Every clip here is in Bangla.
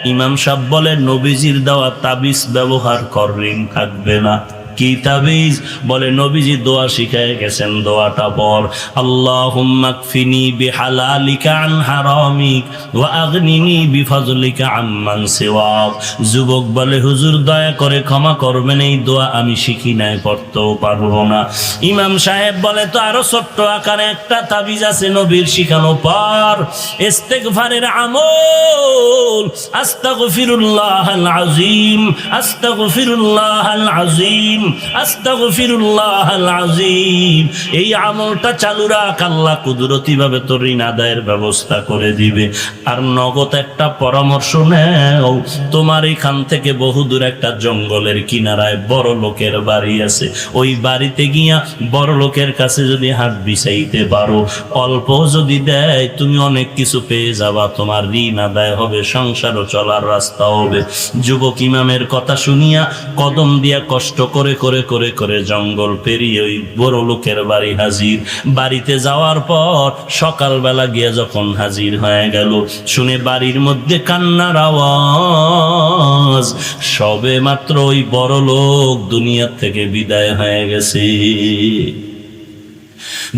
ইমাম সাহেব বলে নবীজির দেওয়া তাবিজ ব্যবহার কর, ঋণ থাকবে না। কি তাবিজ? বলে নবীজি দোয়া শিখায় গেছেন, দোয়াটা পড়, আল্লাহুম্মা কফিনি বিহালালিকা আন হারামিক ওয়া আগনিনি বিফজলিকা আম্মান সিওয়াক। যুবক বলে হুজুর দয়া করে ক্ষমা করবেন, এই দোয়া আমি শিখি নাই, পড়তেও পারবো না। ইমাম সাহেব বলে তো আরো ছোট্ট আকারে একটা তাবিজ আছে নবীর শিখানো, পর ইস্তেগফারের আমল, আস্তাগফিরুল্লাহাল আযীম, আস্তাগফিরুল্লাহাল আযীম, আস্তাগফিরুল্লাহাল আযীম। এই আমলটা চালু রাখ, আল্লাহ কুদরতি ভাবে তোর ঋণ আদায়ের ব্যবস্থা করে দিবে। আর নগদ একটা পরামর্শ নেও, তোমার এখান থেকে বহুদূর একটা জঙ্গলের কিনারায় বড় লোকের বাড়ি আছে, ওই বাড়িতে গিয়া বড় লোকের কাছে যদি হাত বিছাইতে পারো, অল্প যদি দেয়, তুমি অনেক কিছু পেয়ে যাবা, তোমার ঋণ আদায় হবে, সংসারও চলার রাস্তা হবে। যুবক ইমামের কথা শুনিয়া কদম দিয়া কষ্ট করে করে করে করে জঙ্গল পেরিয়ে ওই বড় লোকের বাড়ি হাজির। বাড়িতে যাওয়ার পর সকালবেলা গিয়ে যখন হাজির হয়ে গেল, শুনে বাড়ির মধ্যে কান্নার আওয়াজ, সবে মাত্র ওই বড় লোক দুনিয়া থেকে বিদায় হয়ে গেছে।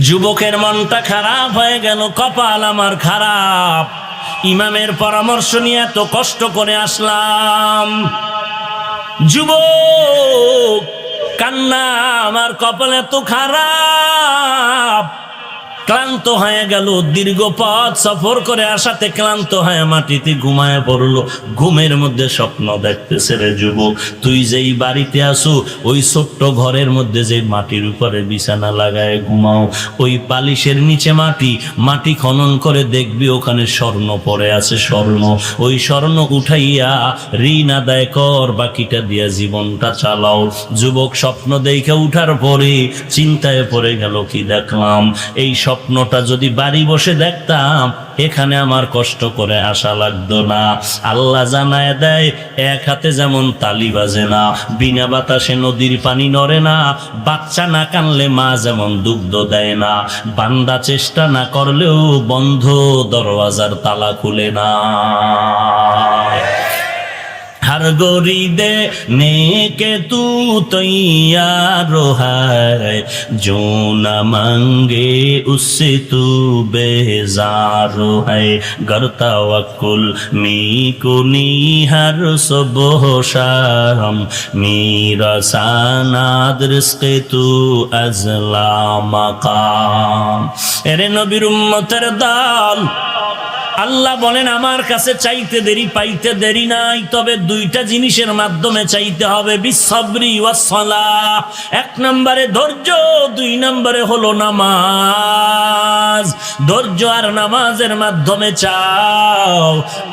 যুবকের মনটা খারাপ হয়ে গেল, কপাল আমার খারাপ, ইমামের পরামর্শ নিয়ে এত কষ্ট করে আসলাম। যুবক কান্না, আমার কপাল এত খারাপ, ক্লান্ত হয়ে গেল, দীর্ঘ পথ সফর করে আসাতে ক্লান্ত হয়ে মাটিতে ঘুমায় পড়লো। ঘুমের মধ্যে স্বপ্ন দেখতেছে, রে যুবক, তুই যেই বাড়িতে আসো, ওই ছোট্ট ঘরের মধ্যে যে মাটির উপরে বিছানা লাগায় ঘুমাও, ওই পালিশের নিচে মাটি খনন করে দেখবি ওখানে স্বর্ণ পড়ে আছে, স্বর্ণ। ওই স্বর্ণ উঠাইয়া ঋণ আদায় কর, বাকিটা দিয়া জীবনটা চালাও। যুবক স্বপ্ন দেখে উঠার পরে চিন্তায় পড়ে গেল, কি দেখলাম, এই স্বপ্নটা যদি বাড়ি বসে দেখতাম, এখানে আমার কষ্ট করে আসা লাগতো না। আল্লাহ জানায় দেয়, এক হাতে যেমন তালি বাজে না, বিনা বাতাসে নদীর পানি নড়ে না, বাচ্চা না কানলে মা যেমন দুগ্ধ দেয় না, বান্দা চেষ্টা না করলেও বন্ধ দরওয়াজার তালা খুলে না। हर गोरी देने के तू तैयार है, जो न मांगे उससे तू बेजार है, गर तवक्कुल मी कुनी हर सुबह शाम, मेरा सानाद रिज़्क़े तू अज़ला मकाम। एरे नबीर उम्मतेर दाल, আল্লাহ বলেন আমার কাছে চাইতে দেরি পাইতে দেরি নাই, তবে দুইটা জিনিসের মাধ্যমে চাইতে হবে, বিসবরি ওয়াস সালাহ। এক নম্বরে ধৈর্য, দুই নম্বরে হলো নামাজ। ধৈর্য আর নামাজের মাধ্যমে চাও,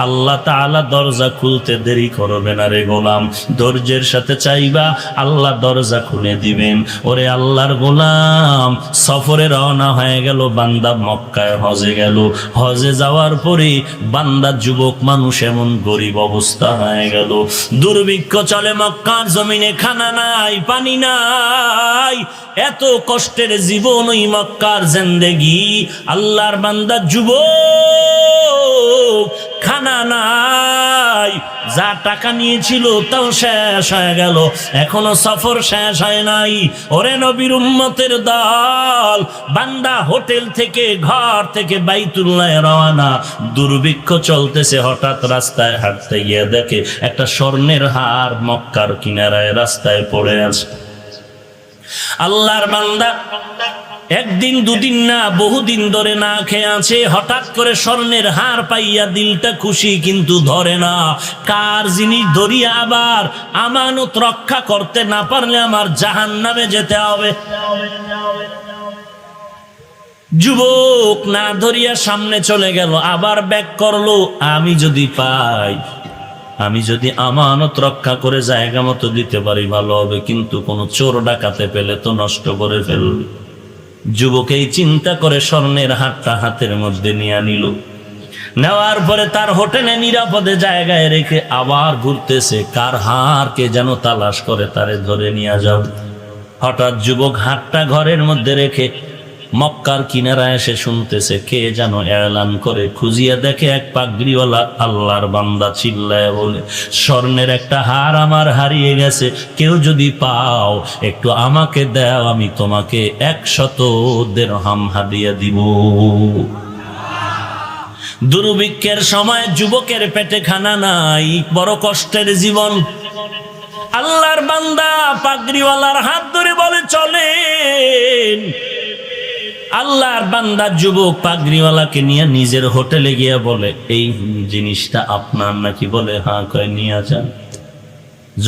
আল্লাহ তাআলা দরজা খুলতে দেরি করবে না রে গোলাম। ধৈর্যের সাথে চাইবা, আল্লাহ দরজা খুলে দিবেন। ওরে আল্লাহর গোলাম, সফরে রওনা হয়ে গেল বান্দা, মক্কায় হজে গেল। হজে যাওয়ার পরে বান্দা যুবক মানুষ এমন গরিব অবস্থা হয়ে গেল, দুর্ভিক্ষ চলে মক্কার জমিনে, খানা নাই, পানি নাই, এত কষ্টের জীবন ওই মক্কার জিন্দেগি। আল্লাহর বান্দা যুবক, খানা নাই, যা টাকা নিয়েছিল তাও শেষ হয়ে গেল, এখনো সফর শেষ হয় নাই। ওরে নবীর উম্মতের দল, বান্দা হোটেল থেকে, ঘর থেকে বাইতুল্লাহ রওনা, দুর্ভিক্ষ চলতেছে। হঠাৎ রাস্তায় হাঁটতে গিয়ে দেখে একটা স্বর্ণের হার মক্কার কিনারায় রাস্তায় পড়ে আছে। আল্লাহর বান্দা একদিন দুদিন না, বহুদিন ধরে না খেয়ে আছে, হঠাৎ করে স্বর্ণের হার পাইয়া দিলটা খুশি, কিন্তু ধরে না। কার জিনিস ধরিয়া আবার আমানত রক্ষা করতে না পারলে আমার জাহান্নামে যেতে হবে। যুবক না ধরিয়া সামনে চলে গেল, আবার ব্যাক করলো, আমি যদি পাই, আমি যদি আমানত রক্ষা করে জায়গা মতো দিতে পারি ভালো হবে, কিন্তু কোনো চোর ডাকাতে পেলে তো নষ্ট করে ফেলবে। যুবক এই চিন্তা করে স্বর্ণের হারটা হাতের মধ্যে নিয়ে নিল। নেওয়ার পরে তার হোটেলে নিরাপদে জায়গায় রেখে আবার ঘুরতেছে, কার হারকে যেন তালাশ করে তারে ধরে নিয়ে যাও। হঠাৎ যুবক হাতটা ঘরের মধ্যে রেখে মক্কার কিনারায় এসে শুনতেছে কে যেন এলান করে, খুঁজিয়া দেখে এক পাগড়িওয়ালা আল্লাহর বান্দা চিল্লায় বলে, স্বর্ণের একটা হার আমার হারিয়ে গেছে, কেউ যদি পাও একটু আমাকে দাও, আমি তোমাকে 100 দিরহাম হাদিয়া দিব। দুর্ভিক্ষের সময় যুবকের পেটে খানা নাই, বড় কষ্টের জীবন। আল্লাহর বান্দা পাগড়িওয়ালার হাত ধরে বলে চলেন। আল্লাহর বান্দা যুবক পাগড়িওয়ালাকে নিয়ে নিজের হোটেলে গিয়ে বলে, এই জিনিসটা আপনার নাকি? বলে হ্যাঁ। কয় নিয়ে যান।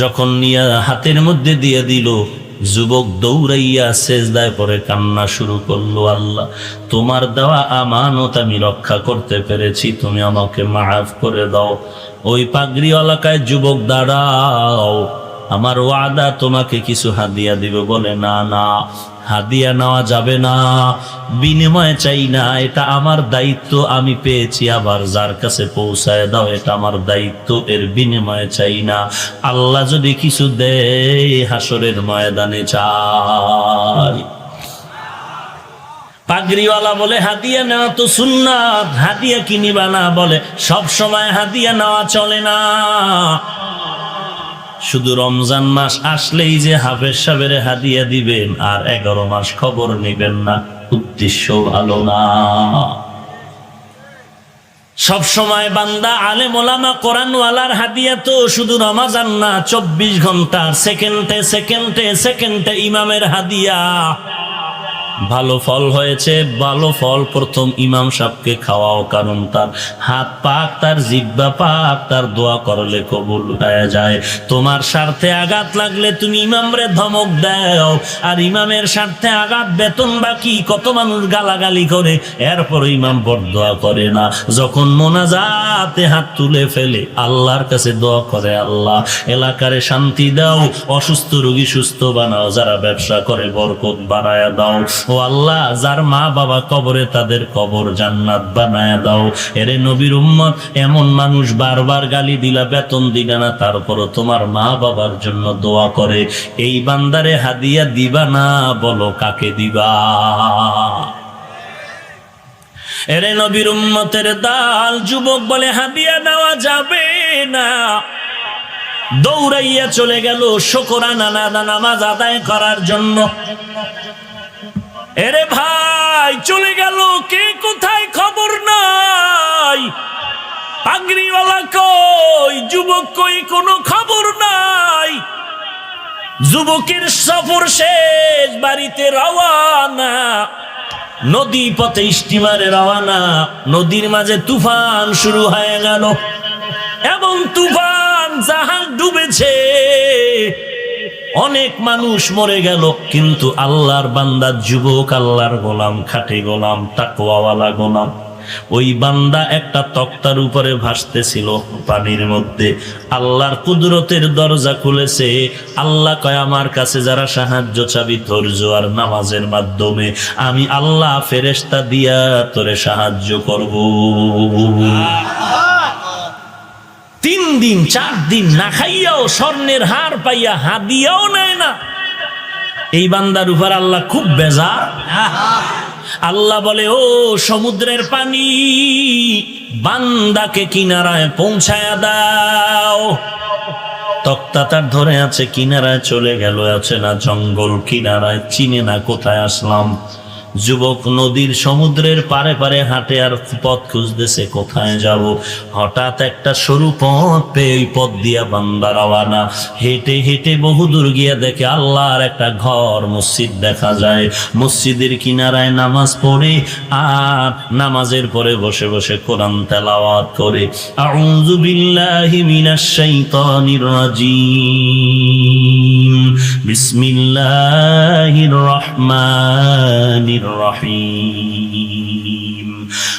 যখন নিয়ে হাতের মধ্যে দিয়ে দিল, যুবক দৌড়াইয়া সেজদায় পড়ে কান্না শুরু করলো, আল্লাহ তোমার দেওয়া আমানত আমি রক্ষা করতে পেরেছি, তুমি আমাকে মাফ করে দাও। ওই পাগড়িওয়ালাকায় যুবক দাঁড়াও, আমার ওয়াদা তোমাকে কিছু হাদিয়া দিব। বলে না না, হাদিয়া নেওয়া যাবে না, বিনিময় চাই না, এটা আমার দায়িত্ব, আমি পেয়েছি, আবার যার কাছে পৌঁছায় দাও, এটা আমার দায়িত্ব, এর বিনিময় চাই না। আল্লাহ যদি কিছু দেয় হাসরের ময়দানে চাই। পাগড়িওয়ালা বলে হাদিয়া নেওয়া তো সুন্নাত, হাদিয়া কি নিবা না? বলে সব সময় হাদিয়া নেওয়া চলে না, শুধু রমজান মাস আসলেই যে হাফেজ সাহেবের হাদিয়া দিবেন আর 11 মাস খবর নেবেন না, উদ্দেশ্য ভালো না। সব সময় বান্দা আলেম ওলামা কোরআনওয়ালার হাদিয়া তো শুধু রমজান না, 24 ঘন্টা সেকেন্ডে সেকেন্ডে সেকেন্ডে ইমামের হাদিয়া। ভালো ফল হয়েছে, ভালো ফল প্রথম ইমাম সাহেবকে খাওয়াও, কারণ তার হাত পাক, তার জিহ্বা পাক, তার দোয়া করলে কবুল হয়ে যায়। তোমার স্বার্থে আঘাত লাগলে তুমি ইমামরে ধমক দাও, আর ইমামের স্বার্থে আঘাত, বেতন বাকি, কত মানুষ গালাগালি করে, এরপর ইমাম বরদোয়া করে না। যখন মোনাজাতে হাত তুলে ফেলে আল্লাহর কাছে দোয়া করে, আল্লাহ এলাকারে শান্তি দাও, অসুস্থ রোগী সুস্থ বানাও, যারা ব্যবসা করে বরকত বাড়ায়া দাও, ও আল্লাহ যার মা বাবা কবরে তাদের কবর জান্নাত বানায়া দাও। এরে নবীর উম্মত, এমন মানুষ বারবার গালি দিলা, বেতন দিলা না, তারপরও তোমার মা বাবার জন্য দোয়া করে, এই বান্দারে হাদিয়া দিবা না? বলো কাকে দিবা? এরে নবীর উম্মতের দাল যুবক বলে হাদিয়া নেওয়া যাবে না। দৌড়াইয়া চলে গেল শুকরানা নামাজ আদায় করার জন্য। এরে ভাই চলে গেল, কে কোথায় খবর নাই। পাগড়িওয়ালা কই, যুবক কই, কোনো খবর নাই। যুবকের সফর শেষ, বাড়িতে রওয়ানা, নদী পথে স্টিমারে রওয়ানা। নদীর মাঝে তুফান শুরু হয়ে গেল, এবং তুফান জাহাজ ডুবেছে, অনেক মানুষ মরে গেল। কিন্তু আল্লাহর বান্দা যুবক, আল্লাহর গোলাম, খাঁটি গোলাম, তাকওয়াওয়ালা গোলাম, ওই বান্দা একটা তক্তার উপরে ভাসতেছিল পানির মধ্যে। আল্লাহর কুদরতের দরজা খুলেছে। আল্লাহ কয়, আমার কাছে যারা সাহায্য চাবি ধৈর্য আর নামাজের মাধ্যমে, আমি আল্লাহ ফেরেশতা দিয়া তোরে সাহায্য করব। 3 দিন 4 দিন না খাইয়াও স্বর্ণের হার পাইয়া হাদিয়াও নেয় না। এই বান্দার উপর আল্লাহ খুব বেজার। আল্লাহ বলে, ও সমুদ্রের পানি, বান্দাকে কিনারায় পৌঁছায়া দাও। তক্তা তার ধরে আছে, কিনারায় চলে গেল, আছে না জঙ্গল কিনারায়, চিনে না কোথায় আসলাম। যুবক নদীর সমুদ্রের পারে পারে হাঁটে আর পথ খুঁজতেছে কোথায় যাব। হঠাৎ একটা সরু পথ পেয়ে ওই পথ দিয়া বান্দা রওয়ানা। হেঁটে হেঁটে বহুদূর গিয়া দেখে আল্লাহর একটা ঘর, মসজিদ দেখা যায়। মসজিদের কিনারায় নামাজ পড়ে আর নামাজের পরে বসে বসে কোরআন তেলাওয়াত করে। আউযু বিল্লাহি মিনাশ শাইতানির রাজিম, বিসমিল্লাহির রহমানির الرحيم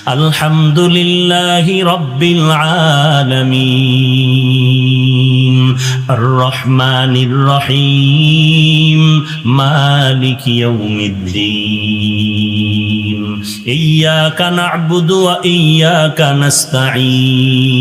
الحمد لله رب العالمين الرحمن الرحيم مالك يوم الدين إياك نعبد وإياك نستعين